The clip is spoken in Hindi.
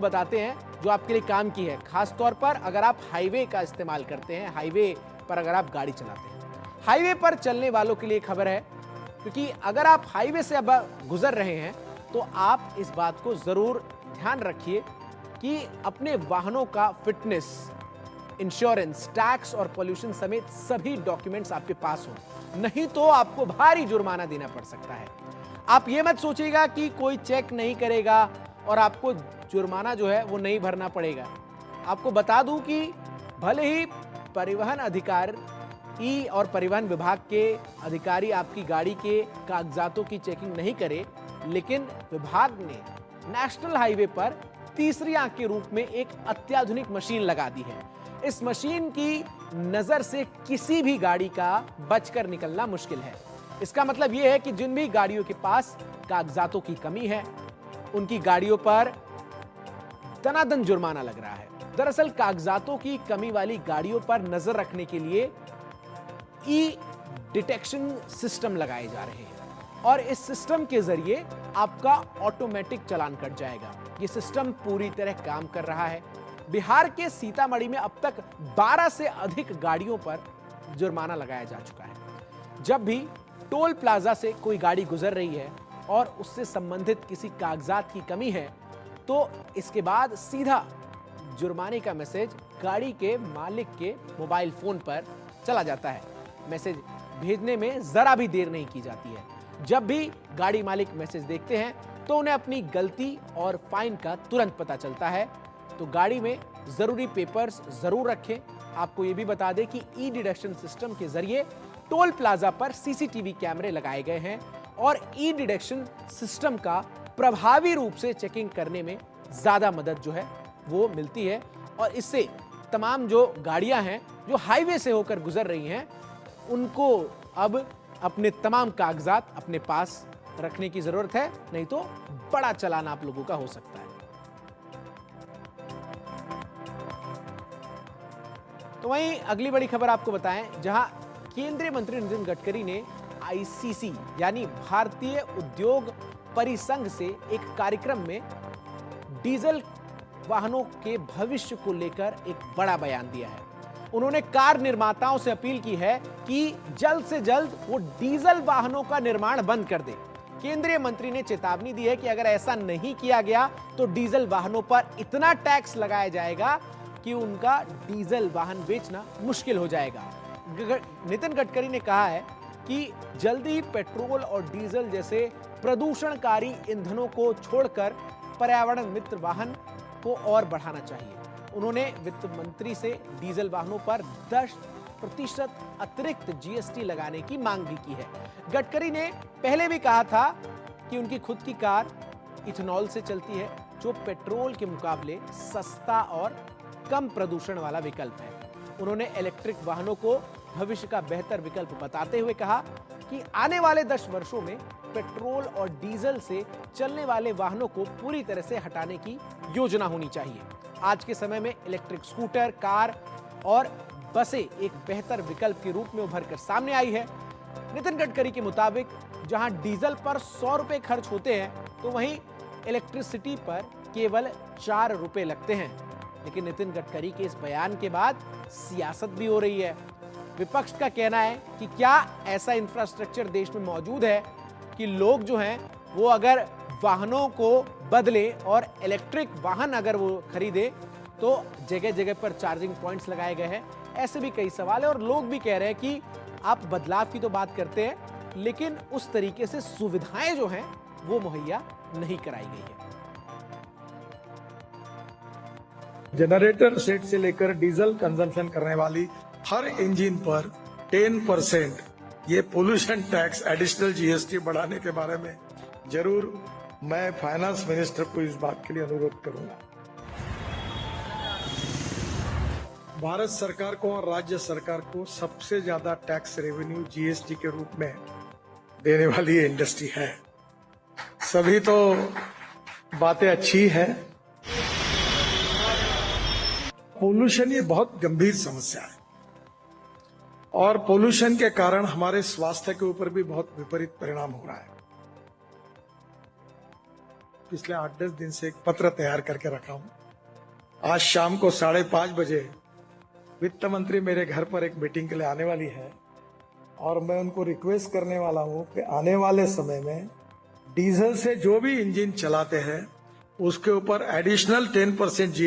बताते हैं जो आपके लिए काम की है, खास तौर पर अगर आप हाईवे का इस्तेमाल करते हैं, हाईवे पर अगर आप गाड़ी चलाते हैं। हाईवे पर चलने वालों के लिए खबर है, क्योंकि अगर आप हाईवे से अब गुजर रहे हैं तो आप इस बात को जरूर ध्यान रखिए कि अपने वाहनों का फिटनेस, इंश्योरेंस, टैक्स और पोल्यूशन समेत सभी डॉक्यूमेंट्स आपके पास हो, नहीं तो आपको भारी जुर्माना देना पड़ सकता है। आप ये मत सोचिएगा कि कोई चेक नहीं करेगा और आपको जुर्माना जो है वो नहीं भरना पड़ेगा। आपको बता दूं कि भले ही परिवहन अधिकारी और परिवहन विभाग के अधिकारी आपकी गाड़ी के कागजातों की चेकिंग नहीं करे, लेकिन विभाग ने नेशनल हाईवे पर तीसरी आंख के रूप में एक अत्याधुनिक मशीन लगा दी है। इस मशीन की नजर से किसी भी गाड़ी का बचकर निकलना मुश्किल है। इसका मतलब यह है कि जिन भी गाड़ियों के पास कागजातों की कमी है, उनकी गाड़ियों पर दनादन जुर्माना लग रहा है। दरअसल कागजातों की कमी वाली गाड़ियों पर नजर रखने के लिए ई डिटेक्शन सिस्टम लगाए जा रहे हैं और इस सिस्टम के जरिए आपका ऑटोमेटिक चालान कट जाएगा। यह सिस्टम पूरी तरह काम कर रहा है। बिहार के सीतामढ़ी में अब तक 12 से अधिक गाड़ियों पर जुर्माना लगाया जा चुका है। जब भी टोल प्लाजा से कोई गाड़ी गुजर रही है और उससे संबंधित किसी कागजात की कमी है, तो इसके बाद सीधा जुर्माने का मैसेज गाड़ी के मालिक के मोबाइल फोन पर चला जाता है। मैसेज भेजने में जरा भी देर नहीं की जाती है। जब भी गाड़ी मालिक मैसेज देखते हैं तो उन्हें अपनी गलती और फाइन का तुरंत पता चलता है। तो गाड़ी में जरूरी पेपर्स जरूर रखें। आपको यह भी बता दें कि ई डिटेक्शन सिस्टम के जरिए टोल प्लाजा पर सीसीटीवी कैमरे लगाए गए हैं और ई डिटेक्शन सिस्टम का प्रभावी रूप से चेकिंग करने में ज्यादा मदद जो है वो मिलती है और इससे तमाम जो गाड़ियां हैं जो हाईवे से होकर गुजर रही हैं, उनको अब अपने तमाम कागजात अपने पास रखने की जरूरत है, नहीं तो बड़ा चालान आप लोगों का हो सकता है। तो वहीं अगली बड़ी खबर आपको बताएं, जहां केंद्रीय मंत्री नितिन गडकरी ने आईसीसी यानी भारतीय उद्योग परिसंघ से एक कार्यक्रम में डीजल वाहनों के भविष्य को लेकर एक बड़ा बयान दिया है। उन्होंने कार निर्माताओं से अपील की है कि जल्द से जल्द वो डीजल वाहनों का निर्माण बंद कर दे। केंद्रीय मंत्री ने चेतावनी दी है कि अगर ऐसा नहीं किया गया तो डीजल वाहनों पर इतना टैक्स लगाया जाएगा कि उनका डीजल वाहन बेचना मुश्किल हो जाएगा। नितिन गडकरी ने कहा है कि जल्दी ही पेट्रोल और डीजल जैसे प्रदूषणकारी ईंधनों को छोड़कर पर्यावरण मित्र वाहन को और बढ़ाना चाहिए। उन्होंने वित्त मंत्री से डीजल वाहनों पर 10% अतिरिक्त जीएसटी लगाने की मांग भी की है। गडकरी ने पहले भी कहा था कि उनकी खुद की कार इथेनॉल से चलती है, जो पेट्रोल के मुकाबले सस्ता और कम प्रदूषण वाला विकल्प है। उन्होंने इलेक्ट्रिक वाहनों को भविष्य का बेहतर विकल्प बताते हुए कहा कि आने वाले 10 वर्षों में पेट्रोल और डीजल से चलने वाले वाहनों को पूरी तरह से हटाने की योजना होनी चाहिए। आज के समय में इलेक्ट्रिक स्कूटर, कार और बसें एक बेहतर विकल्प के रूप में उभर कर सामने आई है। नितिन गडकरी के मुताबिक जहां डीजल पर 100 रुपए खर्च होते हैं, तो वहीं इलेक्ट्रिसिटी पर केवल 4 रुपए लगते हैं। लेकिन नितिन गडकरी के इस बयान के बाद सियासत भी हो रही है। विपक्ष का कहना है कि क्या ऐसा इंफ्रास्ट्रक्चर देश में मौजूद है कि लोग जो हैं वो अगर वाहनों को बदले और इलेक्ट्रिक वाहन अगर वो खरीदे तो जगह जगह पर चार्जिंग पॉइंट्स लगाए गए हैं। ऐसे भी कई सवाल है और लोग भी कह रहे हैं कि आप बदलाव की तो बात करते हैं, लेकिन उस तरीके से सुविधाएं जो हैं वो मुहैया नहीं कराई गई है। जनरेटर सेट से लेकर डीजल कंजम्पशन करने वाली हर इंजन पर 10% ये पोल्यूशन टैक्स एडिशनल जीएसटी बढ़ाने के बारे में जरूर मैं फाइनेंस मिनिस्टर को इस बात के लिए अनुरोध करूंगा। भारत सरकार को और राज्य सरकार को सबसे ज्यादा टैक्स रेवेन्यू जीएसटी के रूप में देने वाली ये इंडस्ट्री है। सभी तो बातें अच्छी है, पोल्यूशन ये बहुत गंभीर समस्या है और पोल्यूशन के कारण हमारे स्वास्थ्य के ऊपर भी बहुत विपरीत परिणाम हो रहा है। पिछले 8-10 दिन से एक पत्र तैयार करके रखा हूं। आज शाम को 5:30 बजे वित्त मंत्री मेरे घर पर एक मीटिंग के लिए आने वाली है और मैं उनको रिक्वेस्ट करने वाला हूं कि आने वाले समय में डीजल से जो भी इंजन चलाते हैं उसके ऊपर एडिशनल 10% GST